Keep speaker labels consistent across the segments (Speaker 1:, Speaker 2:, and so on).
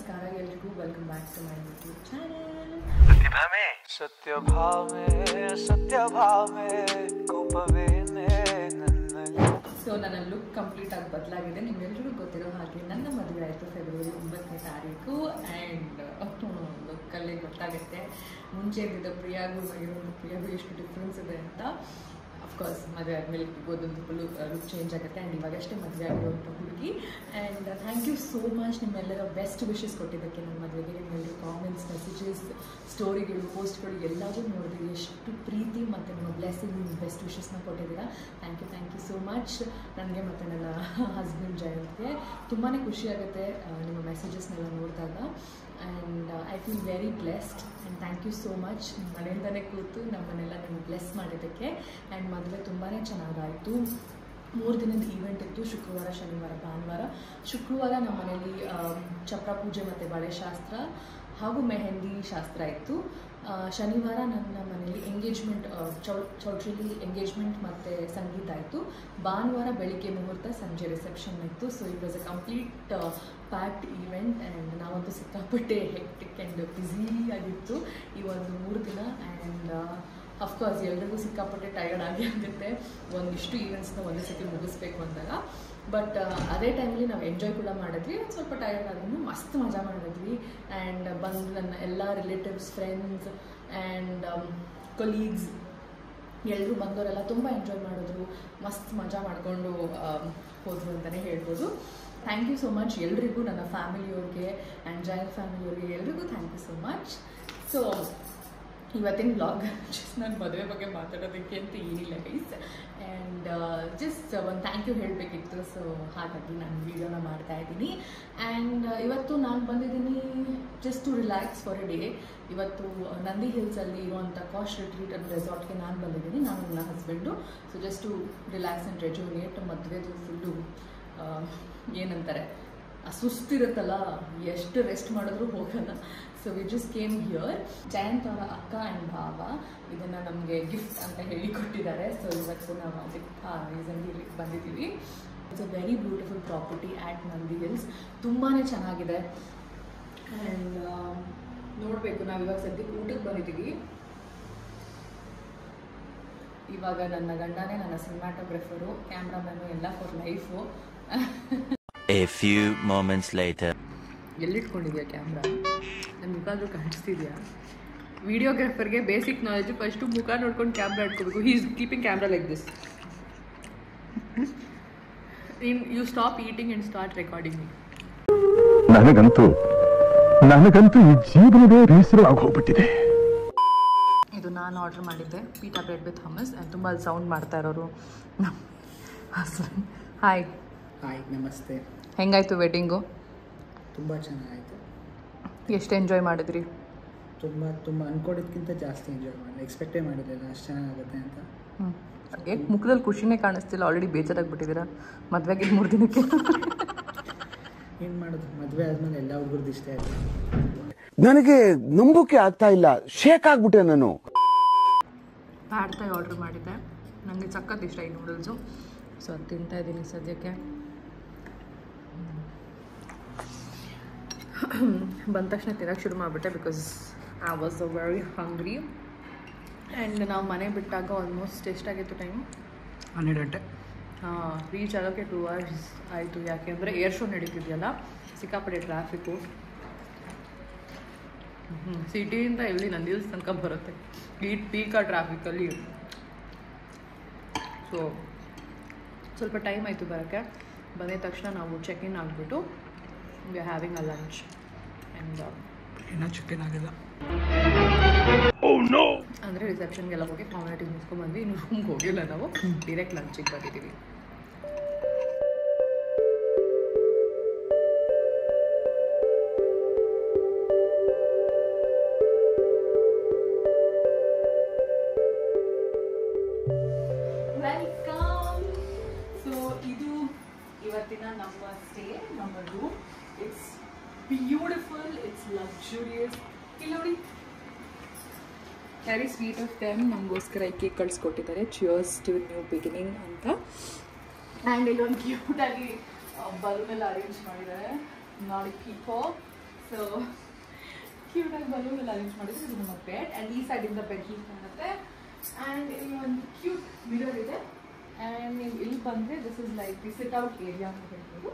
Speaker 1: ನಮಸ್ಕಾರ ಎಲ್ರಿಗೂ welcome back to my YouTube channel. So ನನ್ನ ಲುಕ್ ಕಂಪ್ಲೀಟ್ ಆಗಿ ಬದಲಾಗಿದೆ. ನಿಮ್ಮೆಲ್ಲರಿಗೂ ಗೊತ್ತಿರೋ ಹಾಗೆ ನನ್ನ ಮದುವೆ ಆಯಿತು ಫೆಬ್ರವರಿ 9ನೇ ತಾರೀಕು. ಆ್ಯಂಡ್ ಲುಕ್ಕಲ್ಲೇ ಗೊತ್ತಾಗುತ್ತೆ ಮುಂಚೆ ಇದ್ದಿದ್ದ ಪ್ರಿಯಾಗೂ ಎಷ್ಟು ಡಿಫ್ರೆನ್ಸ್ ಇದೆ ಅಂತ. ಅಫ್ಕೋರ್ಸ್ ಮದುವೆ ಆದಮೇಲೆ ಒಂದೊಂದು ಲುಕ್ ಚೇಂಜ್ ಆಗುತ್ತೆ. ಆ್ಯಂಡ್ ಇವಾಗಷ್ಟೇ ಮದುವೆ ಆಗಿರುವಂಥ ಹುಡುಗಿ. And thank you so much ನಿಮ್ಮೆಲ್ಲರ ಬೆಸ್ಟ್ ವಿಶಸ್ ಕೊಟ್ಟಿದ್ದಕ್ಕೆ ನನ್ನ ಮದುವೆಗೆ. ನಿಮ್ಮೆಲ್ಲರೂ ಕಾಮೆಂಟ್ಸ್, ಮೆಸೇಜಸ್, ಸ್ಟೋರಿಗಳು, ಪೋಸ್ಟ್ಗಳು ಎಲ್ಲವೂ ನೋಡಿದ್ರೆ ಎಷ್ಟು ಪ್ರೀತಿ ಮತ್ತು ನಿಮ್ಮ ಬ್ಲೆಸ್ಸಿಂಗ್, ಬೆಸ್ಟ್ ವಿಶಸ್ನ ಕೊಟ್ಟಿದ್ದೀರಾ. Thank you so much. ನನಗೆ ಮತ್ತು ನನ್ನ ಹಸ್ಬೆಂಡ್ ಜಯಂತ್ಗೆ ತುಂಬಾ ಖುಷಿಯಾಗುತ್ತೆ ನಿಮ್ಮ ಮೆಸೇಜಸ್ನೆಲ್ಲ ನೋಡಿದಾಗ. And I feel very blessed and thank you so much. ಮನೆಯಿಂದಲೇ ಕೂತು ನಮ್ಮನ್ನೆಲ್ಲ ನಿಮಗೆ ಬ್ಲೆಸ್ ಮಾಡಿದ್ದಕ್ಕೆ. ಆ್ಯಂಡ್ ಮದುವೆ ತುಂಬಾ ಚೆನ್ನಾಗಾಯಿತು. 3 ದಿನದ ಈವೆಂಟ್ ಇತ್ತು. ಶುಕ್ರವಾರ, ಶನಿವಾರ, ಭಾನುವಾರ. ಶುಕ್ರವಾರ ನಮ್ಮ ಮನೇಲಿ ಚಪ್ರ ಪೂಜೆ ಮತ್ತು ಬಳೆ ಶಾಸ್ತ್ರ ಹಾಗೂ ಮೆಹಂದಿ ಶಾಸ್ತ್ರ ಇತ್ತು. ಶನಿವಾರ ನನ್ನ ಮನೇಲಿ ಎಂಗೇಜ್ಮೆಂಟ್, ಚೌಟ್ರಿಲಿ ಎಂಗೇಜ್ಮೆಂಟ್ ಮತ್ತು ಸಂಗೀತ ಆಯಿತು. ಭಾನುವಾರ ಬೆಳಿಗ್ಗೆ ಮುಹೂರ್ತ, ಸಂಜೆ ರಿಸೆಪ್ಷನ್ ಇತ್ತು. So it was a complete packed event. And ನಾವಂತೂ ಸಿಕ್ಕಾಪಟ್ಟೆ ಹೆಕ್ಟಿಕ್ ಆ್ಯಂಡ್ ಬ್ಯುಸಿಯಾಗಿತ್ತು ಈ ಒಂದು 3 ದಿನ. ಆ್ಯಂಡ್ ಅಫ್ಕೋರ್ಸ್ ಎಲ್ರಿಗೂ ಸಿಕ್ಕಾಪಟ್ಟೆ ಟಯರ್ಡ್ ಆಗುತ್ತೆ ಒಂದಿಷ್ಟು ಈವೆಂಟ್ಸ್ನ ಒಂದೇ ಸತಿ ಮುಗಿಸ್ಬೇಕು ಅಂದಾಗ. ಬಟ್ ಅದೇ ಟೈಮಲ್ಲಿ ನಾವು ಎಂಜಾಯ್ ಕೂಡ ಮಾಡಿದ್ವಿ. ಒಂದು ಸ್ವಲ್ಪ ಟಯರ್ಡ್ ಆದ್ರೂ ಮಸ್ತ್ ಮಜಾ ಮಾಡಿದ್ವಿ. ಆ್ಯಂಡ್ ಬಂದು ನನ್ನ ಎಲ್ಲ ರಿಲೇಟಿವ್ಸ್, ಫ್ರೆಂಡ್ಸ್ ಆ್ಯಂಡ್ ಕೊಲೀಗ್ಸ್ ಎಲ್ಲರೂ ಬಂದವರೆಲ್ಲ ತುಂಬ ಎಂಜಾಯ್ ಮಾಡಿದ್ರು. ಮಸ್ತ್ ಮಜಾ ಮಾಡಿಕೊಂಡು ಹೋದರು ಅಂತಲೇ ಹೇಳ್ಬೋದು. ಥ್ಯಾಂಕ್ ಯು ಸೋ ಮಚ್ ಎಲ್ರಿಗೂ, ನನ್ನ ಫ್ಯಾಮಿಲಿಯವ್ರಿಗೆ ಆ್ಯಂಡ್ ಜಾಯಿಂಟ್ ಫ್ಯಾಮಿಲಿಯವ್ರಿಗೆ ಎಲ್ರಿಗೂ thank you so much. So ಇವತ್ತಿನ ಬ್ಲಾಗ್ ಜಸ್ಟ್ ನನ್ನ ಮದುವೆ ಬಗ್ಗೆ ಮಾತಾಡೋದಕ್ಕೆ ಅಂತ ಏನಿಲ್ಲ ಗೈಸ್. ಆ್ಯಂಡ್ ಜಸ್ಟ್ ಒಂದು ಥ್ಯಾಂಕ್ ಯು ಹೇಳಬೇಕಿತ್ತು. ಸೊ ಹಾಗಾಗಿ ನಾನು ವೀಡಿಯೋನ ಮಾಡ್ತಾಯಿದ್ದೀನಿ. ಆ್ಯಂಡ್ ಇವತ್ತು ನಾನು ಬಂದಿದ್ದೀನಿ just to relax for a day. ಇವತ್ತು ನಂದಿ ಹಿಲ್ಸಲ್ಲಿ ಇರುವಂಥ ಕಾಸ್ಟ್ ರಿಟ್ರೀಟ್ ಅಂಡ್ ರೆಸಾರ್ಟ್ಗೆ ನಾನು ಬಂದಿದ್ದೀನಿ, ನಾನು ನನ್ನ husband. So just to relax and rejuvenate. ಮದುವೆದು ಫುಲ್ಲು ಏನಂತಾರೆ ಸುಸ್ತಿರುತ್ತಲ್ಲ, ಎಷ್ಟು ರೆಸ್ಟ್ ಮಾಡಿದ್ರೂ ಹೋಗೋಣ. So we just came here. Jayant ಅವರ ಅಕ್ಕ ಆ್ಯಂಡ್ ಭಾವ ಇದನ್ನು ನಮಗೆ ಗಿಫ್ಟ್ ಅಂತ ಹೇಳಿ ಕೊಟ್ಟಿದ್ದಾರೆ. ಸೊ ಇವತ್ತು ನಾವು ಅದಕ್ಕೆ ರೀಸನ್ಲಿ ಇಲ್ಲಿಗೆ ಬಂದಿದ್ದೀವಿ. It's a very beautiful property at Nandi hills. ತುಂಬಾ ಚೆನ್ನಾಗಿದೆ. ಆ್ಯಂಡ್ ನೋಡಬೇಕು, ನಾವು ಇವಾಗ ಸದ್ಯಕ್ಕೆ ಊಟಕ್ಕೆ ಬಂದಿದ್ದೀವಿ. ಇವಾಗ ನನ್ನ ಗಂಡನೇ ನನ್ನ ಸಿನಿಮಾಟೋಗ್ರಫರು, ಕ್ಯಾಮ್ರಾಮನ್ನು ಎಲ್ಲ for life.
Speaker 2: A few moments later.
Speaker 1: ಎಲ್ಲಿಟ್ಕೊಂಡಿದ್ಯಾ ಕ್ಯಾಮ್ರಾ? ನನ್ನ ಮುಖ ಆದರೂ ಕಾಣಿಸ್ತಿದ್ಯಾ? ವಿಡಿಯೋಗ್ರಾಫರ್ಗೆ ಬೇಸಿಕ್ ನಾಲೆಜ್, ಫಸ್ಟು ಮುಖ ನೋಡ್ಕೊಂಡು ಕ್ಯಾಮ್ರಾ ಇಟ್ಕೋಬೇಕು. He is keeping camera like this. You stop eating and start recording me.
Speaker 3: ನನಗಂತೂ ಈ ಜೀವನವೇ ಬೇಸರವಾಗಿ ಹೋಗ್ಬಿಟ್ಟಿದೆ.
Speaker 1: ಇದು ನಾನು ಆರ್ಡರ್ ಮಾಡಿದ್ದೆ, pita bread with hummus. And ತುಂಬ ಸೌಂಡ್ ಮಾಡ್ತಾ ಇರೋರು ನಮ್ಮ ಹಸ್ಬೆಂಡ್. ಹಾಯ್.
Speaker 4: ಹಾಯ್, ನಮಸ್ತೆ.
Speaker 1: ಹೆಂಗಾಯಿತು ವೆಡ್ಡಿಂಗು?
Speaker 4: ತುಂಬ ಚೆನ್ನಾಗಾಯಿತು.
Speaker 1: ಎಷ್ಟು ಎಂಜಾಯ್ ಮಾಡಿದ್ರಿ?
Speaker 4: ತುಂಬ ಅಂದ್ಕೊಂಡಿದ್ದಕ್ಕಿಂತ ಜಾಸ್ತಿ ಎಂಜಾಯ್ ಮಾಡಿದೆ. ಎಕ್ಸ್ಪೆಕ್ಟೇ ಮಾಡಿರಲಿಲ್ಲ ಅಷ್ಟು ಚೆನ್ನಾಗುತ್ತೆ ಅಂತ.
Speaker 1: ಯಾಕೆ ಮುಖದಲ್ಲಿ ಖುಷಿನೇ ಕಾಣಿಸ್ತಿಲ್ಲ? ಆಲ್ರೆಡಿ ಬೇಜಾರಾಗ್ಬಿಟ್ಟಿದ್ದೀರಾ ಮದುವೆಗೆ 3 ದಿನಕ್ಕೆ?
Speaker 4: ಏನು ಮಾಡೋದು, ಮದುವೆ ಆದಮೇಲೆ ಎಲ್ಲ ಹುಡುಗರದ್ದು ಇಷ್ಟ ಆಯಿತು.
Speaker 3: ನನಗೆ ನಂಬೋಕೆ ಆಗ್ತಾ ಇಲ್ಲ, ಶೇಕ್ ಆಗ್ಬಿಟ್ಟೆ ನಾನು.
Speaker 1: ಪ್ಯಾಡ್ ಥಾಯ್ ಆರ್ಡರ್ ಮಾಡಿದ್ದೆ. ನನಗೆ ಸಖತ್ ಇಷ್ಟ ಈ ನೂಡಲ್ಸು. ಸೊ ಅದು ತಿಂತಾ ಇದ್ದೀನಿ ಸದ್ಯಕ್ಕೆ. ಬಂದ ತಕ್ಷಣ ತಿನ್ನೋಕ್ಕೆ ಶುರು ಮಾಡಿಬಿಟ್ಟೆ because I was very hungry. And ನಾವು ಮನೆ ಬಿಟ್ಟಾಗ ಆಲ್ಮೋಸ್ಟ್ ಎಷ್ಟಾಗಿತ್ತು ಟೈಮ್?
Speaker 4: 12 ಗಂಟೆ.
Speaker 1: ರೀಚ್ ಆಗೋಕ್ಕೆ 2 hours ಆಯಿತು. ಯಾಕೆಂದರೆ ಏರ್ ಶೋ ನಡೀತಿದೆಯಲ್ಲ, ಸಿಕ್ಕಾಪಟ್ಟೆ ಟ್ರಾಫಿಕ್ಕು. ಸಿಟಿಯಿಂದ ಇಲ್ಲಿ ನಂದಿ ಹಿಲ್ಸ್ ತನಕ ಬರುತ್ತೆ ಈ ಪೀಕಾ ಟ್ರಾಫಿಕಲ್ಲಿ. ಸೊ ಸ್ವಲ್ಪ ಟೈಮ್ ಆಯಿತು ಬರೋಕ್ಕೆ. ಬಂದಿದ ತಕ್ಷಣ ನಾವು ಚೆಕ್ ಇನ್ ಆಗಿಬಿಟ್ಟು we are having a lunch. And
Speaker 4: ಇನ್ನೂ ಚಿಕನ್ ಆಗಿಲ್ಲ
Speaker 1: ಅಂದರೆ ರಿಸೆಪ್ಷನ್ಗೆಲ್ಲ ಹೋಗಿ ಫಾರ್ಮಾಲಿಟೀಸ್ ಮುಗಿಸ್ಕೊಂಡ್ಬಂದ್ವಿ. ಇನ್ನು ರೂಮ್ಗೆ ಹೋಗಿಲ್ಲ ನಾವು, ಡೈರೆಕ್ಟ್ ಲಂಚಿಗೆ ಬಂದಿದ್ದೀವಿ. ವೆಲ್ಕಮ್. ಸೊ ಇದು ಇವತ್ತಿನ ನಮ್ಮ ಸ್ಟೇ, ನಮ್ಮ room. It's beautiful, it's luxurious. ಇಲ್ಲಿ ನೋಡಿ, ವೆರಿ ಸ್ವೀಟ್ ಆಫ್ ದೆಮ್. ನಮಗೋಸ್ಕರ ಈ ಕೇಕ್ ಕಳಿಸ್ಕೊಟ್ಟಿದ್ದಾರೆ, ಚಿಯರ್ಸ್ ಟು ನ್ಯೂ ಬಿಗಿನಿಂಗ್ ಅಂತ. ಆ್ಯಂಡ್ ಇಲ್ಲೊಂದು ಕ್ಯೂಟಾಗಿ ಬಲೂನ್ ಎಲ್ಲ ಅರೇಂಜ್ ಮಾಡಿದ್ದಾರೆ. ನೋಡಿ ಪೀಪೋ ಸೊ ಕ್ಯೂಟಾಗಿ ಬಲೂನ್ ಎಲ್ಲ ಅರೇಂಜ್ ಮಾಡಿದ್ರೆ ಇದು ನಮ್ಮ ಬೆಡ್ ಆ್ಯಂಡ್ ಈ ಸೈಡಿಂದ ಬೆಡ್ ಹೀಗೆ ಕಾಣುತ್ತೆ ಆ್ಯಂಡ್ ಇಲ್ಲಿ ಒಂದು ಕ್ಯೂಟ್ ಮಿರರ್ ಇದೆ ಆ್ಯಂಡ್ ನೀವು ಇಲ್ಲಿ ಬಂದರೆ this is like the sit out area ಅಂತ ಹೇಳ್ಬೋದು.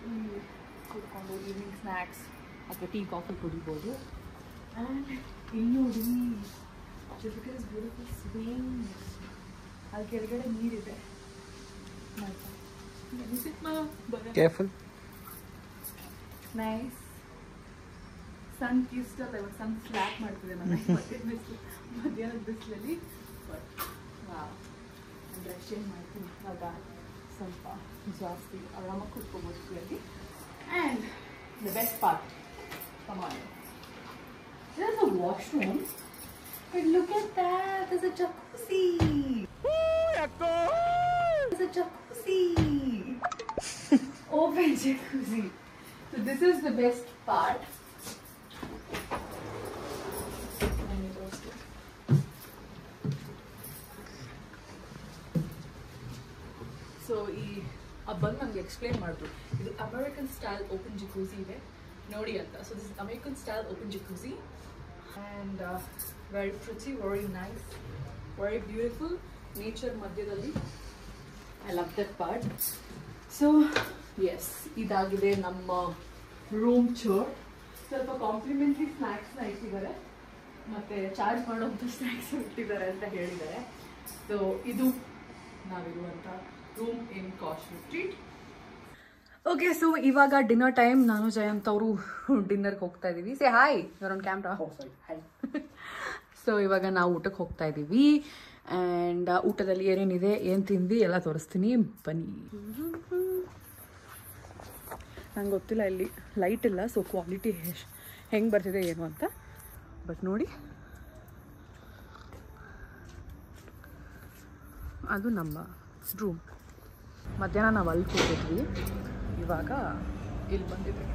Speaker 1: ಇಲ್ಲಿ ಕೂತ್ಕೊಂಡು ಈವ್ನಿಂಗ್ ಸ್ನ್ಯಾಕ್ಸ್ ಅಥವಾ ಟೀ ಕಾಫಿ ಕುಡಿಬೋದು. ಆ್ಯಂಡ್ ಇಲ್ಲಿ ನೋಡಿ ಜೊತೆಗೆ ಬ್ಯೂಟಿಫುಲ್ ಸ್ವಿಂಗ್, ಅಲ್ಲಿ ಕೆಳಗಡೆ ನೀರಿದೆ.
Speaker 4: ಕೇರ್ಫುಲ್.
Speaker 1: ನೈಸ್. ಸನ್ ಇಷ್ಟಲ್ಲ, ಇವಾಗ ಸನ್ ಸ್ಲ್ಯಾಪ್ ಮಾಡ್ತಿದೆ ನನ್ನ ಮಧ್ಯಾಹ್ನದ ಬಿಸಿಲಲ್ಲಿ. ಬಟ್ ಬ್ರಷ್ ಏನು ಮಾಡ್ತೀನಿ ಇವಾಗ ಸ್ವಲ್ಪ ಜಾಸ್ತಿ ಆರಾಮಾಗಿ ಕೂತ್ಕೋಬೋದು ಅಲ್ಲಿ. And the best part, come on, there is a washroom. But look at that, there's a jacuzzi. There's a jacuzzi. Open jacuzzi. So this is the best part. So ಈ ಬಂದು ನನಗೆ ಎಕ್ಸ್ಪ್ಲೇನ್ ಮಾಡಿದ್ರು, ಇದು ಅಮೆರಿಕನ್ ಸ್ಟೈಲ್ ಓಪನ್ ಜಕೂಸಿ ಇದೆ ನೋಡಿ ಅಂತ. So this is American style open jacuzzi and very pretty, very nice, very beautiful, nature ಮಧ್ಯದಲ್ಲಿ. I love that part. So yes, ಇದಾಗಿದೆ ನಮ್ಮ ರೂಮ್ ಚೋರ್. ಸ್ವಲ್ಪ ಕಾಂಪ್ಲಿಮೆಂಟ್ರಿ ಸ್ನ್ಯಾಕ್ಸ್ನ ಇಟ್ಟಿದ್ದಾರೆ ಮತ್ತು ಚಾರ್ಜ್ ಮಾಡೋವಂಥ ಸ್ನ್ಯಾಕ್ಸ್ ಇಟ್ಟಿದ್ದಾರೆ ಅಂತ ಹೇಳಿದ್ದಾರೆ. ಸೊ ಇದು ನಾವಿರುವಂಥ room in Kashmir street. Okay, so ಇವಾಗ ಡಿನ್ನರ್ ಟೈಮ್. ನಾನು ಜಯಂತ್ ಅವರು ಡಿನ್ನರ್ಗೆ ಹೋಗ್ತಾ ಇದ್ದೀವಿ. Say hi, you're on camera. So ಇವಾಗ ನಾವು ಊಟಕ್ಕೆ ಹೋಗ್ತಾ ಇದ್ದೀವಿ ಆ್ಯಂಡ್ ಊಟದಲ್ಲಿ ಏನೇನಿದೆ, ಏನು ತಿಂದ್ವಿ ಎಲ್ಲ ತೋರಿಸ್ತೀನಿ ಬನ್ನಿ. ನಂಗೆ ಗೊತ್ತಿಲ್ಲ, ಇಲ್ಲಿ ಲೈಟ್ ಇಲ್ಲ, ಸೊ ಕ್ವಾಲಿಟಿ ಹೆಂಗೆ ಬರ್ತಿದೆ ಏನು ಅಂತ. ಬಟ್ ನೋಡಿ, ಅದು ನಮ್ಮ ರೂಮ್. ಮಧ್ಯಾಹ್ನ ನಾವು ಅಲ್ಲಿ ಕೂತಿದ್ವಿ, ಇವಾಗ ಇಲ್ಲಿ ಬಂದಿದ್ವಿ.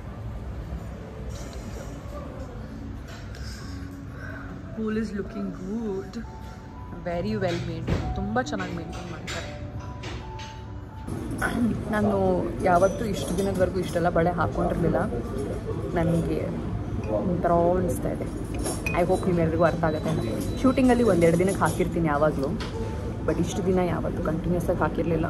Speaker 1: Pool is looking good, very well maintain, ತುಂಬ ಚೆನ್ನಾಗಿ ಮೇಂಟೈನ್ ಮಾಡ್ತಾರೆ. ನಾನು ಯಾವತ್ತೂ ಇಷ್ಟು ದಿನದವರೆಗೂ ಇಷ್ಟೆಲ್ಲ ಬಳೆ ಹಾಕ್ಕೊಂಡಿರಲಿಲ್ಲ. ನನಗೆ ಒಂಥರ ಅನಿಸ್ತಾ ಇದೆ. ಐ ಹೋಪ್ ನಿಮ್ಮೆಲ್ಲರಿಗೂ ಅರ್ಥ ಆಗುತ್ತೆ. ಶೂಟಿಂಗಲ್ಲಿ ಒಂದೆರಡು ದಿನಕ್ಕೆ ಹಾಕಿರ್ತೀನಿ ಯಾವಾಗಲೂ, ಬಟ್ ಇಷ್ಟು ದಿನ ಯಾವತ್ತೂ ಕಂಟಿನ್ಯೂಸ್ ಆಗಿ ಹಾಕಿರಲಿಲ್ಲ.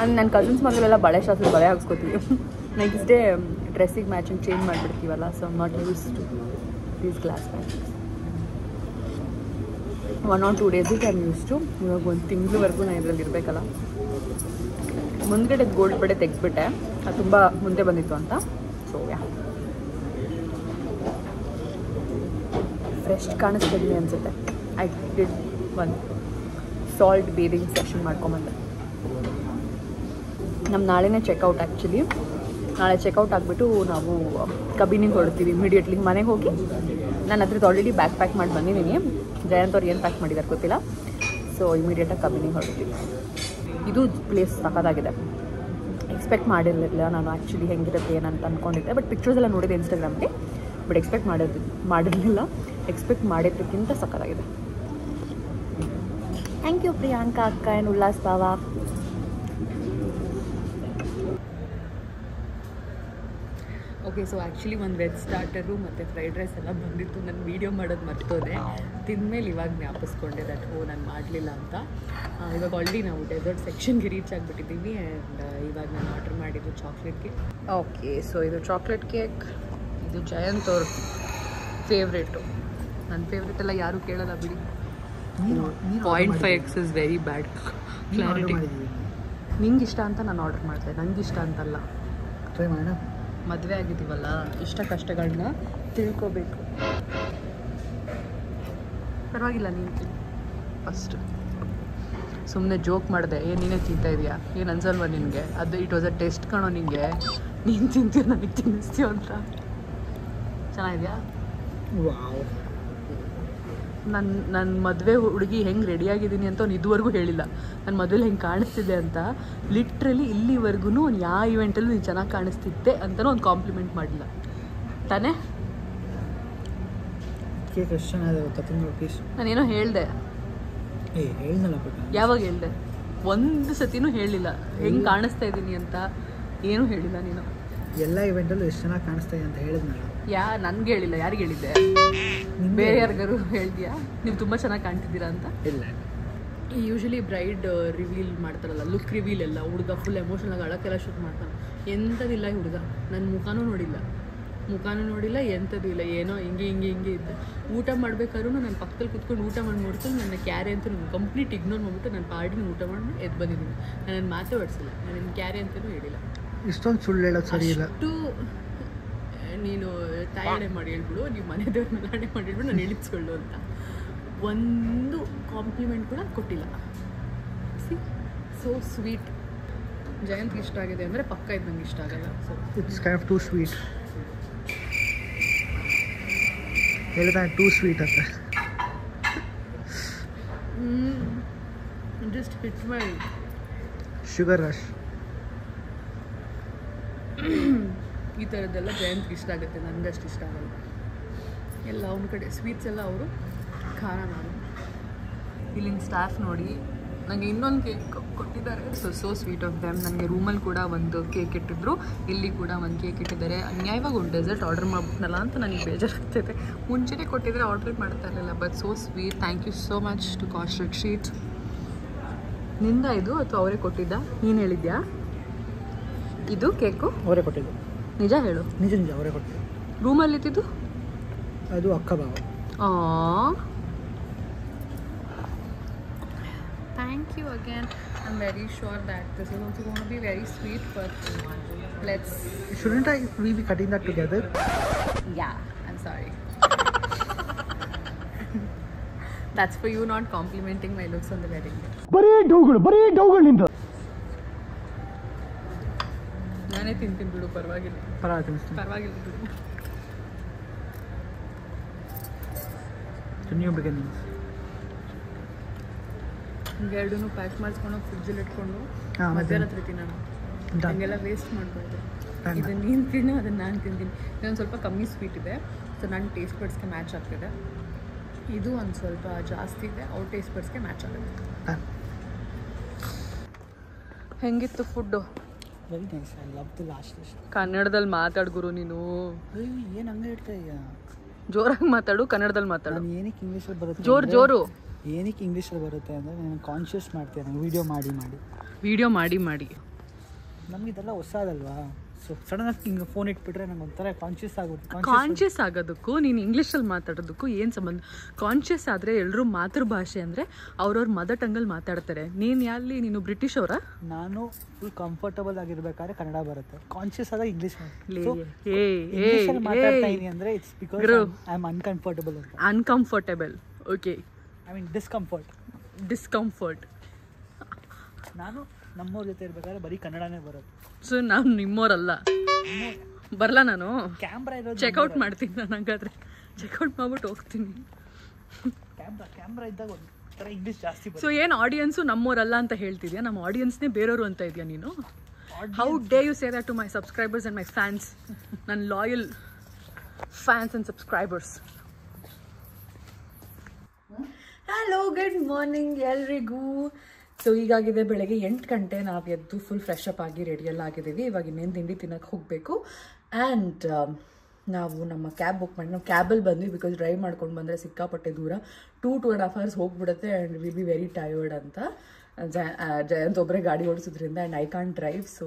Speaker 1: ಅಂಡ್ ನನ್ನ ಕಸಿನ್ಸ್ ಮಗಳೆಲ್ಲ ಬಳೆ ಶಾಸ್ತ್ರ ಬಳೆ ಹಾಕ್ಸ್ಕೊತೀವಿ. ನೆಕ್ಸ್ಟ್ ಡೇ ಡ್ರೆಸ್ಸಿಗೆ ಮ್ಯಾಚಿಂಗ್ ಚೇಂಜ್ ಮಾಡಿಬಿಡ್ತೀವಲ್ಲ, so I am not use to these glass matchings. 1 or 2 ಡೇಸಿಗೆ ಐ ಆಮ್ ಯೂಸ್ ಟು. ಇವಾಗ ಒಂದು ತಿಂಗಳವರೆಗೂ ನಾನು ಇದರಲ್ಲಿ ಇರಬೇಕಲ್ಲ. ಮುಂದ್ಗಡೆ ಗೋಲ್ಡ್ ಬಳೆ ತೆಗೆದ್ಬಿಟ್ಟೆ, ಅದು ತುಂಬ ಮುಂದೆ ಬಂದಿತ್ತು ಅಂತ. ಸೊ ಯಾ, ಫ್ರೆಶ್ ಕಾಣಿಸ್ತಿದ್ದೀನಿ ಅನಿಸುತ್ತೆ. ಐ ಡಿಡ್ ಒಂದು ಸಾಲ್ಟ್ ಬೇರಿಂಗ್ ಸೆಷನ್ ಮಾಡ್ಕೊಂಬಂದೆ. ನಮ್ಮ ನಾಳೆನೇ ಚೆಕ್ಔಟ್. ಆ್ಯಕ್ಚುಲಿ ನಾಳೆ ಚೆಕ್ಔಟ್ ಆಗಿಬಿಟ್ಟು ನಾವು ಕಬಿನಿಗೆ ಹೊರಡ್ತೀವಿ ಇಮಿಡಿಯೇಟ್ಲಿ. ಮನೆಗೆ ಹೋಗಿ ನಾನು ಅದ್ರದ್ದು ಆಲ್ರೆಡಿ ಬ್ಯಾಗ್ ಪ್ಯಾಕ್ ಮಾಡಿ ಬಂದಿದ್ದೀನಿ. ಜಯಂತ್ ಅವ್ರು ಏನು ಪ್ಯಾಕ್ ಮಾಡಿದ್ದಾರೆ ಗೊತ್ತಿಲ್ಲ. ಸೊ ಇಮಿಡಿಯೇಟಾಗಿ ಕಬಿನಿಗೆ ಹೊರಡ್ತೀವಿ. ಇದು ಪ್ಲೇಸ್ ಸಖತ್ತಾಗಿದೆ. ಎಕ್ಸ್ಪೆಕ್ಟ್ ಮಾಡಿರಲಿಲ್ಲ ನಾನು ಆ್ಯಕ್ಚುಲಿ ಹೆಂಗಿರುತ್ತೆ ಏನಂತ ಅಂದ್ಕೊಂಡಿದ್ದೆ. ಬಟ್ ಪಿಕ್ಚರ್ಸ್ ಎಲ್ಲ ನೋಡಿದೆ ಇನ್ಸ್ಟಾಗ್ರಾಮ್ಗೆ, ಬಟ್ ಎಕ್ಸ್ಪೆಕ್ಟ್ ಮಾಡಿರಲಿಲ್ಲ. ಎಕ್ಸ್ಪೆಕ್ಟ್ ಮಾಡಿದ್ದಕ್ಕಿಂತ ಸಖತ್ತಾಗಿದೆ. ಥ್ಯಾಂಕ್ ಯು ಪ್ರಿಯಾಂಕಾ ಅಕ್ಕ ಆ್ಯಂಡ್ ಉಲ್ಲಾಸ್ ಬಾವ. ಓಕೆ, ಸೊ ಆ್ಯಕ್ಚುಲಿ ಒಂದು ವೆಜ್ ಸ್ಟಾರ್ಟರು ಮತ್ತು ಫ್ರೈಡ್ ರೈಸ್ ಎಲ್ಲ ಬಂದಿತ್ತು. ನಾನು ವೀಡಿಯೋ ಮಾಡೋದು ಮರ್ತೋದೆ. ತಿಂದಮೇಲೆ ಇವಾಗ ಜ್ಞಾಪಿಸ್ಕೊಂಡೆ ದಟ್ ನಾನು ಮಾಡಲಿಲ್ಲ ಅಂತ. ಇವಾಗ ಆಲ್ರೆಡಿ ನಾವು ಡೆಸರ್ಟ್ ಸೆಕ್ಷನ್ಗೆ ರೀಚ್ ಆಗಿಬಿಟ್ಟಿದ್ದೀವಿ. ಆ್ಯಂಡ್ ಇವಾಗ ನಾನು ಆರ್ಡರ್ ಮಾಡಿದ್ದು ಚಾಕ್ಲೇಟ್ ಕೇಕ್. ಓಕೆ, ಸೊ ಇದು ಚಾಕ್ಲೇಟ್ ಕೇಕ್. ಇದು ಜಯಂತ್ ಅವ್ರ ಫೇವ್ರೇಟು. ನನ್ನ ಫೇವ್ರೇಟ್ ಎಲ್ಲ ಯಾರೂ ಕೇಳಲ್ಲ ಬಿಡಿ. 0.5x is very bad clarity. ನಿಂಗೆ ಇಷ್ಟ ಅಂತ ನಾನು ಆರ್ಡರ್ ಮಾಡಿದೆ, ನಂಗೆ ಇಷ್ಟ ಅಂತಲ್ಲ.
Speaker 4: ಟ್ರೈ ಮಾಡೋಣ.
Speaker 1: ಮದುವೆ ಆಗಿದ್ದೀವಲ್ಲ, ಇಷ್ಟ ಕಷ್ಟಗಳನ್ನ ತಿಳ್ಕೋಬೇಕು. ಪರವಾಗಿಲ್ಲ, ನೀನು ಫಸ್ಟ್ ಸುಮ್ಮನೆ ಜೋಕ್ ಮಾಡಿದೆ. ನೀನೇ ತಿಂತಾ ಇದೆಯಾ, ಏನು ಅನ್ಸಲ್ವ ನಿನಗೆ? ಅದು ಇಟ್ ವಾಸ್ ಅ ಟೆಸ್ಟ್ ಕಣೋ ನಿನಗೆ. ನೀನು ತಿಂತೀಯ ನನಗೆ ತಿನ್ನಿಸ್ತೀಯ ಅಂತ. ಚೆನ್ನಾಗಿದೆಯಾ? ನನ್ನ ಮದುವೆ ಹುಡುಗಿ ಹೆಂಗೆ ರೆಡಿಯಾಗಿದ್ದೀನಿ ಅಂತ ಅವ್ನು ಇದುವರೆಗೂ ಹೇಳಿಲ್ಲ. ನನ್ನ ಮದುವೆಲಿ ಹೆಂಗೆ ಕಾಣಿಸ್ತಿದೆ ಅಂತ. ಲಿಟ್ರಲಿ ಇಲ್ಲಿವರೆಗೂ ಅವ್ನು ಯಾವ ಇವೆಂಟಲ್ಲೂ ನೀನು ಚೆನ್ನಾಗಿ ಕಾಣಿಸ್ತಿದ್ದೆ ಅಂತಲೂ ಒಂದು ಕಾಂಪ್ಲಿಮೆಂಟ್ ಮಾಡಿಲ್ಲ ತಾನೇ?
Speaker 4: ಕೇಕ್ ಎಷ್ಟು ಚೆನ್ನಾಗಿದೆ ಗೊತ್ತಾ, ತಿಂಗಳು ಪೀಸ್.
Speaker 1: ನಾನೇನೋ ಹೇಳಿದೆ.
Speaker 4: ಹೇಳ್ದಲ್ಲ,
Speaker 1: ಯಾವಾಗ ಹೇಳಿದೆ? ಒಂದು ಸತಿನೂ ಹೇಳಿಲ್ಲ ಹೆಂಗೆ ಕಾಣಿಸ್ತಾ ಇದ್ದೀನಿ ಅಂತ.
Speaker 5: ಏನೂ ಹೇಳಿಲ್ಲ ನೀನು.
Speaker 4: ಎಲ್ಲ ಇವೆಂಟಲ್ಲೂ ಎಷ್ಟು ಚೆನ್ನಾಗಿ ಕಾಣಿಸ್ತಾ ಇದೆ ಅಂತ ಹೇಳಿದ್ನಲ್ಲ.
Speaker 5: ನನಗೆ ಹೇಳಿಲ್ಲ, ಯಾರಿಗೆ ಹೇಳಿದ್ದೆ? ಬೇರೆ ಯಾರಿಗಾರು ಹೇಳ್ತೀಯಾ ನೀವು ತುಂಬ ಚೆನ್ನಾಗಿ ಕಾಣ್ತಿದ್ದೀರಾ ಅಂತ?
Speaker 4: ಇಲ್ಲ,
Speaker 5: ಯೂಶಲಿ ಬ್ರೈಡ್ ರಿವೀಲ್ ಮಾಡ್ತಾರಲ್ಲ, ಲುಕ್ ರಿವೀಲ್ ಎಲ್ಲ, ಹುಡುಗ ಫುಲ್ ಎಮೋಷನಲ್ ಅಳಕ್ಕೆಲ್ಲ ಶೂಟ್ ಮಾಡ್ತಾನೆ. ಎಂಥದಿಲ್ಲ ಈ ಹುಡುಗ, ನನ್ನ ಮುಖನೂ ನೋಡಿಲ್ಲ, ಎಂಥದ್ದು ಇಲ್ಲ, ಏನೋ ಹಿಂಗೆ ಇದ್ದೆ. ಊಟ ಮಾಡ್ಬೇಕಾದ್ರೂ ನಾನು ಪಕ್ಕದಲ್ಲಿ ಕುತ್ಕೊಂಡು ಊಟ ಮಾಡಿ ನೋಡ್ತೀನಿ. ನನ್ನ ಕ್ಯಾರೆ ಅಂತ ನಾನು ಕಂಪ್ಲೀಟ್ ಇಗ್ನೋರ್ ಮಾಡಿಬಿಟ್ಟು ನನ್ನ ಪಾಡಿನ ಊಟ ಮಾಡಿ ಎದ್ದು ಬಂದಿದ್ದೀನಿ. ನಾನು ಮಾತಾಡಿಸಿಲ್ಲ, ನಾನು ನಿನ್ನ ಕ್ಯಾರೆ ಅಂತಲೂ ಹೇಳಿಲ್ಲ.
Speaker 4: ಇಷ್ಟೊಂದು ಸುಳ್ಳು ಹೇಳೋದು ಸರಿ ಇಲ್ಲ.
Speaker 5: ಅಷ್ಟು ನೀನು ತಾಯಡೆ ಮಾಡಿ ಹೇಳ್ಬಿಡು, ನೀವು ಮನೆ ದೇವ್ರ ಮೇಲೆ ಆಡೆ ಮಾಡಿ ಹೇಳ್ಬಿಡು, ನಾನು ಇಳಿಸ್ಕೊಳ್ಳು ಅಂತ ಒಂದು ಕಾಂಪ್ಲಿಮೆಂಟ್ ಕೂಡ ಕೊಟ್ಟಿಲ್ಲ. So sweet. ಜಯಂತ್ ಇಷ್ಟ ಆಗಿದೆ ಅಂದರೆ ಪಕ್ಕ ಇದು ನಂಗೆ ಇಷ್ಟ ಆಗಲ್ಲ. So
Speaker 4: it's kind of two sweet. ಹೇಳ್ತಾನೆ ಟೂ ಸ್ವೀಟ್ ಅಂತ.
Speaker 5: ಜಸ್ಟ್ ಹಿಟ್ ಮೈ
Speaker 4: ಶುಗರ್ ರಶ್.
Speaker 5: ಈ ಥರದ್ದೆಲ್ಲ ಜಯಂತ್ಗೆ ಇಷ್ಟ ಆಗುತ್ತೆ, ನನಗಷ್ಟು ಇಷ್ಟ ಆಗಲ್ಲ. ಎಲ್ಲ ಅವ್ನ ಕಡೆ ಸ್ವೀಟ್ಸ್ ಎಲ್ಲ ಅವರು, ಖಾರ ನಾನು. ಇಲ್ಲಿನ ಸ್ಟಾಫ್ ನೋಡಿ ನನಗೆ ಇನ್ನೊಂದು ಕೇಕ್ ಕೊಟ್ಟಿದ್ದಾರೆ. So sweet of them. ನನಗೆ ರೂಮಲ್ಲಿ ಕೂಡ ಒಂದು ಕೇಕ್ ಇಟ್ಟಿದ್ರು, ಇಲ್ಲಿ ಕೂಡ ಒಂದು ಕೇಕ್ ಇಟ್ಟಿದ್ದಾರೆ. ಅನ್ಯಾಯವಾಗಿ ಒಂದು ಡೆಸರ್ಟ್ ಆರ್ಡರ್ ಮಾಡ್ಬಿಟ್ನಲ್ಲ ಅಂತ ನನಗೆ ಬೇಜಾರಾಗ್ತೈತೆ. ಮುಂಚೆನೇ ಕೊಟ್ಟಿದ್ರೆ ಆರ್ಡರ್ ಮಾಡ್ತಾ ಇರಲಿಲ್ಲ. But so sweet. Thank you so much to ಕಾಸ್ಟ್ರಿಕ್ ಶೀಟ್. ನಿಂದ ಇದು ಅಥವಾ ಅವರೇ ಕೊಟ್ಟಿದ್ದ? ನೀನು ಹೇಳಿದ್ಯಾ ಇದು ಕೇಕು?
Speaker 4: ಅವರೇ ಕೊಟ್ಟಿದ್ದು.
Speaker 5: ನಿಜ ಹೇಳು.
Speaker 4: ನಿಜ ಅವರೇ ಕೊಟ್ಟಿದ್ದು.
Speaker 5: ರೂಮಲ್ಲಿ ಇದ್ದಿದ್ದು
Speaker 4: ಅದು ಅಕ್ಕ ಬಾವ.
Speaker 5: Thank you again. I'm very sure that this is also going to be very sweet, but let's...
Speaker 4: Shouldn't we be cutting that together?
Speaker 5: Yeah, I'm sorry. That's for you not complimenting my looks on the wedding day.
Speaker 3: ಬರೀ ಡೌಗಳು ನಿಂದು.
Speaker 5: ನಾನೇ ತಿಂತೀನಿ ಬಿಡು, ಪರವಾಗಿಲ್ಲ ಬಿಡು.
Speaker 4: New beginnings.
Speaker 5: ಎರಡೂ pack ಮಾಡಿಸ್ಕೊಂಡು ಫ್ರಿಜ್ಜಲ್ಲಿ ಇಟ್ಕೊಂಡು ಮಧ್ಯರಾತ್ರಿ ತಿನ್ನೋಣ. ಹಂಗೆಲ್ಲ ವೇಸ್ಟ್ ಮಾಡ್ಬಾರ್ದು. ಇದನ್ನು ನೀನು ತಿನ್ನು, ಅದನ್ನು ನಾನು ತಿಂತೀನಿ. ಇದೊಂದು ಸ್ವಲ್ಪ ಕಮ್ಮಿ ಸ್ವೀಟ್ ಇದೆ, ಸೊ ನನ್ನ ಟೇಸ್ಟ್ ಬಡ್ಸ್ಗೆ ಮ್ಯಾಚ್ ಆಗ್ತಿದೆ. ಇದು ಒಂದು ಸ್ವಲ್ಪ ಜಾಸ್ತಿ ಇದೆ, ಅವ್ರ ಟೇಸ್ಟ್ ಬಡ್ಸ್ಗೆ ಮ್ಯಾಚ್ ಆಗುತ್ತೆ. ಹೆಂಗಿತ್ತು food?
Speaker 4: Very nice. I love the last dish.
Speaker 5: ಕನ್ನಡದಲ್ಲಿ ಮಾತಾಡು ಗುರು ನೀನು.
Speaker 4: ಏನು ಹಂಗೆ ಹೇಳ್ತಾ ಇದೆಯಾ?
Speaker 5: ಜೋರಾಗಿ ಮಾತಾಡು, ಕನ್ನಡದಲ್ಲಿ ಮಾತಾಡು.
Speaker 4: ನಾನು ಏನಕ್ಕೆ ಇಂಗ್ಲೀಷಲ್ಲಿ ಬರುತ್ತೆ?
Speaker 5: ಜೋರು.
Speaker 4: ಏನಕ್ಕೆ ಇಂಗ್ಲೀಷಲ್ಲಿ ಬರುತ್ತೆ ಅಂದರೆ ನಾನು ಕಾನ್ಷಿಯಸ್ ಮಾಡ್ತೇನೆ, ವೀಡಿಯೋ ಮಾಡಿ. ನಮ್ಗೆ ಇದೆಲ್ಲ ಹೊಸದಲ್ವಾ, ಸೊ ಸಡನ್ನಾಗಿ ಹಿಂಗೆ ಫೋನ್ ಇಟ್ಬಿಟ್ರೆ ನಂಗೆ ಒಂಥರ ಕಾನ್ಷಿಯಸ್
Speaker 5: ಆಗೋದಕ್ಕೂ ನೀನು ಇಂಗ್ಲೀಷಲ್ಲಿ ಮಾತಾಡೋದಕ್ಕೂ ಏನು ಸಂಬಂಧ? ಕಾನ್ಷಿಯಸ್ ಆದರೆ ಎಲ್ಲರೂ ಮಾತೃಭಾಷೆ ಅಂದರೆ ಅವ್ರವ್ರ ಮದರ್ ಟಂಗಲ್ಲಿ ಮಾತಾಡ್ತಾರೆ. ನೀನು ಬ್ರಿಟಿಷ್ ಅವರ?
Speaker 4: ನಾನು ಫುಲ್ ಕಂಫರ್ಟಬಲ್ ಆಗಿರ್ಬೇಕಾದ್ರೆ ಕನ್ನಡ ಬರುತ್ತೆ, ಕಾನ್ಷಿಯಸ್ ಆದಾಗ ಇಂಗ್ಲೀಷ್ ಮಾತಾಡ್ತಾ ಇದೀನಿ ಅಂದರೆ it's because I am uncomfortable. Okay, I mean discomfort. ನಾನು ನಮ್ಮವ್ರ ಜೊತೆ ಇರ್ಬೇಕಾದ್ರೆ ಬರೀ ಕನ್ನಡನೇ ಬರುತ್ತೆ. ಸೊ
Speaker 5: ನಾನು ನಿಮ್ಮೋರಲ್ಲ, ಬರಲ್ಲ. ನಾನು
Speaker 4: ಕ್ಯಾಮ್ರಾ ಇರೋದು
Speaker 5: ಚೆಕ್ಔಟ್ ಮಾಡ್ತೀನಿ. ನಾನು ಹಂಗಾದ್ರೆ ಚೆಕ್ಔಟ್ ಮಾಡ್ಬಿಟ್ಟು ಹೋಗ್ತೀನಿ.
Speaker 4: ಕ್ಯಾಮ್ರಾ ಇದ್ದಾಗ ಒಂಥರ ಇಂಗ್ಲೀಷ್ ಜಾಸ್ತಿ ಬರುತ್ತೆ.
Speaker 5: ಸೊ ಏನು ಆಡಿಯನ್ಸು ನಮ್ಮೋರಲ್ಲ ಅಂತ ಹೇಳ್ತಿದ್ಯಾ? ನಮ್ಮ ಆಡಿಯನ್ಸ್ನೇ ಬೇರೆಯವರು ಅಂತ ಇದೆಯಾ ನೀನು? How do you say that to my subscribers and my fans, ನನ್ನ loyal fans and subscribers. Hello, good morning ಎಲ್ರಿಗೂ. ಸೊ ಈಗಾಗಿದೆ ಬೆಳಗ್ಗೆ 8 ಗಂಟೆ. ನಾವು ಎದ್ದು ಫುಲ್ ಫ್ರೆಶ್ ಅಪ್ ಆಗಿ ರೆಡಿಯೆಲ್ಲ ಆಗಿದ್ದೀವಿ. ಇವಾಗ ಇನ್ನೇನು ತಿಂಡಿ ತಿನ್ನೋಕ್ಕೆ ಹೋಗಬೇಕು. ಆ್ಯಂಡ್ ನಾವು ನಮ್ಮ ಕ್ಯಾಬ್ ಬುಕ್ ಮಾಡಿ ನಾವು ಕ್ಯಾಬಲ್ಲಿ ಬಂದ್ವಿ, ಬಿಕಾಸ್ ಡ್ರೈವ್ ಮಾಡ್ಕೊಂಡು ಬಂದರೆ ಸಿಕ್ಕಾಪಟ್ಟೆ ದೂರ, 2.5 hours ಹೋಗ್ಬಿಡುತ್ತೆ. And will be very tired ಅಂತ. ಜಯಂತ್ ಒಬ್ಬರೇ ಗಾಡಿ ಓಡಿಸೋದ್ರಿಂದ and I can't drive, so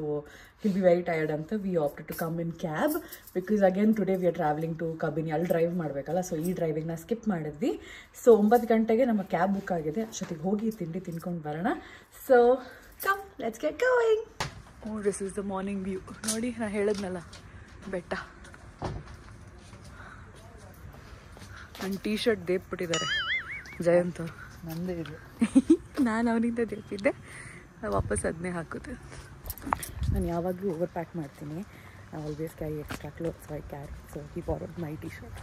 Speaker 5: will be very tired ಅಂತ we opted to come in cab, because again today we are travelling to Kabini. ಅಲ್ಲಿ ಡ್ರೈವ್ ಮಾಡಬೇಕಲ್ಲ, ಸೊ ಈ ಡ್ರೈವಿಂಗ್ನ ಸ್ಕಿಪ್ ಮಾಡಿದ್ವಿ. ಸೊ 9 ಗಂಟೆಗೆ ನಮ್ಮ ಕ್ಯಾಬ್ ಬುಕ್ ಆಗಿದೆ. ಅಷ್ಟೊತ್ತಿಗೆ ಹೋಗಿ ತಿಂಡಿ ತಿನ್ಕೊಂಡು ಬರೋಣ. So come, let's get going. This is the morning view. ನೋಡಿ, ನಾನು ಹೇಳಿದ್ನಲ್ಲ ಬೆಟ್ಟ. ನನ್ನ ಟೀ ಶರ್ಟ್ ದೇಪ್ಬಿಟ್ಟಿದ್ದಾರೆ ಜಯಂತ್ ಅವರು.
Speaker 4: ನಂದೇ ಇದು.
Speaker 5: ನಾನು ಅವನಿಂದ ದೇಪಿದ್ದೆ, ವಾಪಸ್ ಅದನ್ನೇ ಹಾಕೋದು. ನಾನು ಯಾವಾಗಲೂ ಓವರ್ ಪ್ಯಾಕ್ ಮಾಡ್ತೀನಿ. I always carry extra clothes, I carry. So he borrowed my T shirt.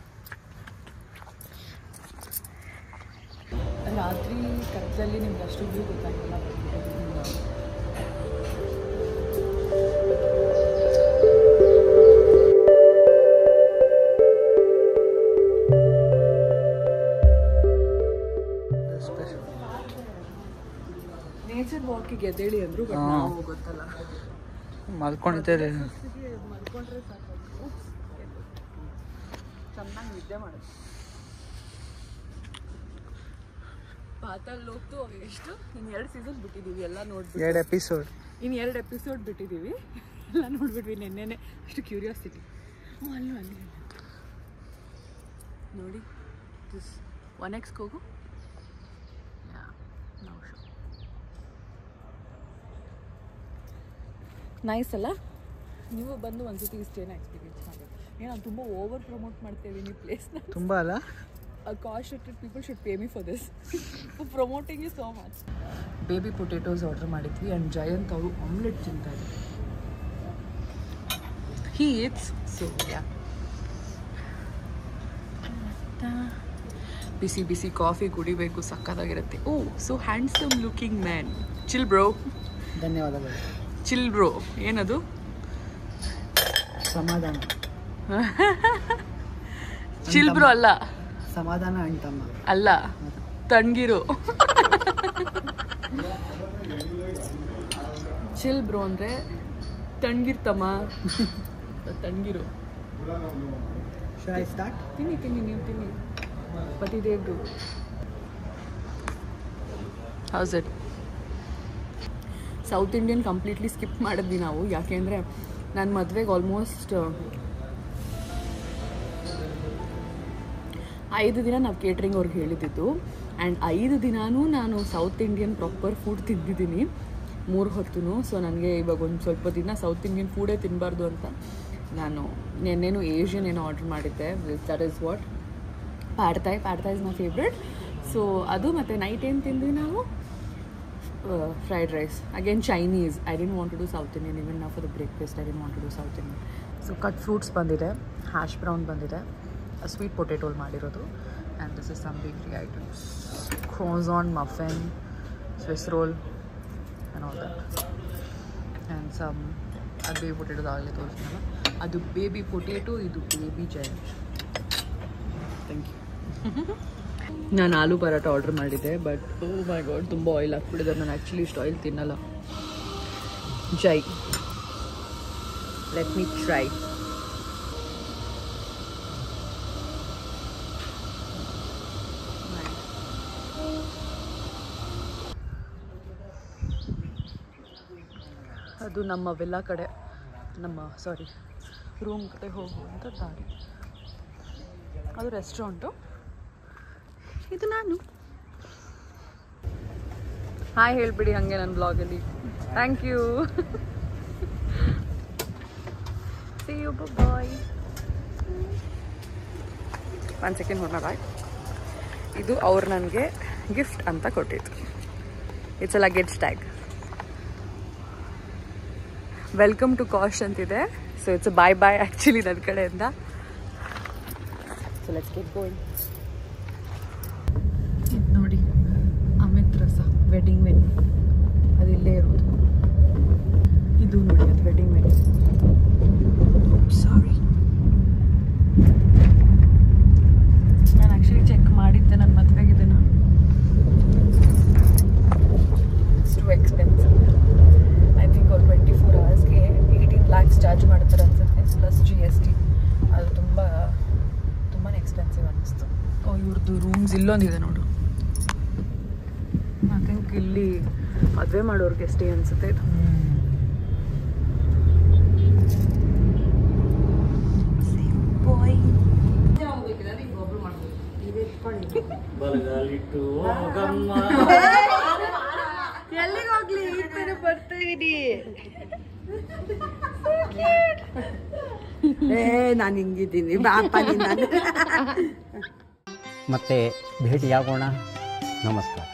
Speaker 5: ರಾತ್ರಿ ಕತ್ತಲಲ್ಲಿ ನಿಮ್ಗೆ ಅಷ್ಟು ವ್ಯೂ ಗೊತ್ತಾಗಿಲ್ಲ. ನೇಚರ್ ವಾಕಿಗೆ ಎದ್ದೇಳಿ ಅಂದರು, ಬಟ್ ನಾವು ಗೊತ್ತಲ್ಲ
Speaker 4: ಮಲ್ಕೊಂಡಿದ್ದಾರೆ.
Speaker 5: ಮಲ್ಕೊಂಡ್ರೆ ಸಾಕು, ಚೆನ್ನಾಗಿ ನಿದ್ದೆ ಮಾಡೋದು. ಪಾತಾಲ್ ಲೋಕ್ದು ಎಷ್ಟು ಇನ್ನು 2 ಸೀಸನ್ ಬಿಟ್ಟಿದ್ದೀವಿ, ಎಲ್ಲ ನೋಡ್ಬಿಟ್ಟು
Speaker 4: 2 ಎಪಿಸೋಡ್
Speaker 5: ಇನ್ನು 2 ಎಪಿಸೋಡ್ ಬಿಟ್ಟಿದ್ದೀವಿ, ಎಲ್ಲ ನೋಡ್ಬಿಟ್ವಿ ನೆನ್ನೆನೆ. ಅಷ್ಟು ಕ್ಯೂರಿಯಾಸಿಟಿ. ಅಲ್ಲಿ ನೋಡಿ 1x ಹೋಗು. ನೈಸ್ ಅಲ್ಲ? ನೀವು ಬಂದು ಒಂದ್ಸತಿ ಇಷ್ಟೇನ ಎಕ್ಸ್ಪೀರಿಯನ್ಸ್ ಮಾಡಿ. ನಾನು ತುಂಬ ಓವರ್ ಪ್ರಮೋಟ್ ಮಾಡ್ತೇವೆ ಈ ಪ್ಲೇಸ್ನ.
Speaker 4: ತುಂಬ ಅಲ್ಲ?
Speaker 5: Cost people should pay me for this for promoting you so much. Baby potatoes order ಮಾಡಿದ್ವಿ ಆ್ಯಂಡ್ ಜಯಂತ್ ಅವರು ಆಮ್ಲೆಟ್ ತಿಂತಾರೆ. He eats so yeah. ಬಿಸಿ ಬಿಸಿ ಕಾಫಿ ಕುಡಿಬೇಕು, ಸಕ್ಕತ್ತಾಗಿರುತ್ತೆ. Oh so handsome looking man. Chill bro.
Speaker 4: ಧನ್ಯವಾದಗಳು.
Speaker 5: ಚಿಲ್ ಬ್ರೋ ಏನದು?
Speaker 4: ಸಮಾಧಾನ.
Speaker 5: ಚಿಲ್ ಬ್ರೋ ಅಲ್ಲ,
Speaker 4: ಸಮಾಧಾನ ಅಣ್ತಮ್ಮ
Speaker 5: ಅಲ್ಲ, ತಣ್ಣಗಿರು. ಚಿಲ್ ಬ್ರೋ ಅಂದರೆ ತಣ್ಣಗಿರ್ತಮ್ಮ, ತಣ್ಣಗಿರು. ತಿನ್ನಿ ತಿನ್ನಿ, ನೀವು ತಿನ್ನಿ. ಪತಿದೇವ್ರು. How's it? South Indian completely skip ಮಾಡಿದ್ವಿ ನಾವು, ಯಾಕೆಂದರೆ ನನ್ನ ಮದುವೆಗೆ ಆಲ್ಮೋಸ್ಟ್ 5 ದಿನ ನಾವು ಕೇಟ್ರಿಂಗ್ ಅವ್ರಿಗೆ ಹೇಳಿದ್ದು. ಆ್ಯಂಡ್ 5 ದಿನಾನೂ ನಾನು ಸೌತ್ ಇಂಡಿಯನ್ ಪ್ರಾಪರ್ ಫುಡ್ ತಿಂದಿದ್ದೀನಿ 3 ಹೊತ್ತು. ಸೊ ನನಗೆ ಇವಾಗ ಒಂದು ಸ್ವಲ್ಪ ದಿನ ಸೌತ್ ಇಂಡಿಯನ್ ಫುಡೇ ತಿನ್ನಬಾರ್ದು ಅಂತ ನಾನು ನೆನ್ನೇನು ಏಷ್ಯನ್ ಏನೋ ಆರ್ಡ್ರ್ ಮಾಡಿದ್ದೆ. That is what pad thai is my favourite. So ಅದು ಮತ್ತು ನೈಟ್ ಏನು ತಿಂದ್ವಿ ನಾವು? Fried rice. Again Chinese. I didn't want to do South Indian. Even ನಾವು for the breakfast I didn't want to do South Indian. So cut fruits ಬಂದಿದೆ, hash brown ಬಂದಿದೆ, sweet ಪೊಟೇಟೋಲ್ ಮಾಡಿರೋದು. And this is some bakery items, croissant, muffin, Swiss roll and all that. And some ಅದು baby ಪೊಟೇಟೋದು ಆಗಲೇ ತೋರಿಸ್ತೀನಲ್ಲ, ಅದು baby potato, ಇದು ಬೇಬಿ ಜಯಂತ್. Thank you. ನಾನು ಆಲೂ ಪರಾಟ ಆರ್ಡ್ರ್ ಮಾಡಿದ್ದೆ, ಬಟ್ ಓ ಮೈ ಗಾಡ್ ತುಂಬ ಆಯಿಲ್ ಹಾಕ್ಬಿಟ್ಟಿದ್ದಾರೆ. ನಾನು ಆ್ಯಕ್ಚುಲಿ ಇಷ್ಟು ಆಯಿಲ್ ತಿನ್ನಲ್ಲ. Jai, let me try. ಅದು ನಮ್ಮ ವಿಲ್ಲಾ ಕಡೆ, ರೂಮ್ ಕಡೆ ಹೋಗುವಂಥ ದಾರಿ. ಅದು ರೆಸ್ಟೋರೆಂಟು, ಇದು ನಾನು. ಹಾಯ್ ಹೇಳ್ಬಿಡಿ ಹಾಗೆ ನನ್ನ ಬ್ಲಾಗಲ್ಲಿ. Thank you. See you, bye. 1 second ಹೊರನ ಬಾಯ್. ಇದು ಅವ್ರು ನನಗೆ ಗಿಫ್ಟ್ ಅಂತ ಕೊಟ್ಟಿದ್ದು. It's a luggage tag. Welcome to ಕಾಶ್ ಅಂತಿದೆ. So it's bye bye actually ನನ್ನ ಕಡೆಯಿಂದ. So let's get going. ಇದು ನೋಡಿ ಅಮಿತ್ ರಸ ವೆಡ್ಡಿಂಗ್ ಮೆನು, ಅದು ಇಲ್ಲೇ ಇರೋದು. ಇದು ನೋಡಿ ಅದು ವೆಡ್ಡಿಂಗ್ ಮೆನು. ಸಾರಿ, ನಾನು ಆ್ಯಕ್ಚುಲಿ ಚೆಕ್ ಮಾಡಿದ್ದೆ ನನ್ನ ಮದುವೆಗೆ ಇದನ್ನು. It's too expensive. I think ಅವ್ರು 24 ಅವರ್ಸ್ಗೆ 18 lakhs ಚಾರ್ಜ್ ಮಾಡ್ತಾರೆ ಅನ್ಸುತ್ತೆ, ಪ್ಲಸ್ GST. ಅದು ತುಂಬಾ ಎಕ್ಸ್ಪೆನ್ಸಿವ್ ಅನ್ನಿಸ್ತು. ಓ ಇವ್ರದ್ದು ರೂಮ್ಸ್ ಇಲ್ಲೊಂದಿದೆ ನೋಡು. ಐ ಥಿಂಕ್ ಇಲ್ಲಿ ಮದುವೆ ಮಾಡೋರಿಗೆ ಸ್ಟೇ ಅನ್ಸುತ್ತೆ ಇದು. ಎಲ್ಲಿಗೆ ಹೋಗ್ಲಿ, ಈ ಕಡೆ ಬರ್ತಾ ಇದೀನಿ. ನಾನು ಹಿಂಗಿದ್ದೀನಿ, ಬಾಪ ನೀನು.
Speaker 6: ಮತ್ತೆ ಭೇಟಿಯಾಗೋಣ. ನಮಸ್ಕಾರ.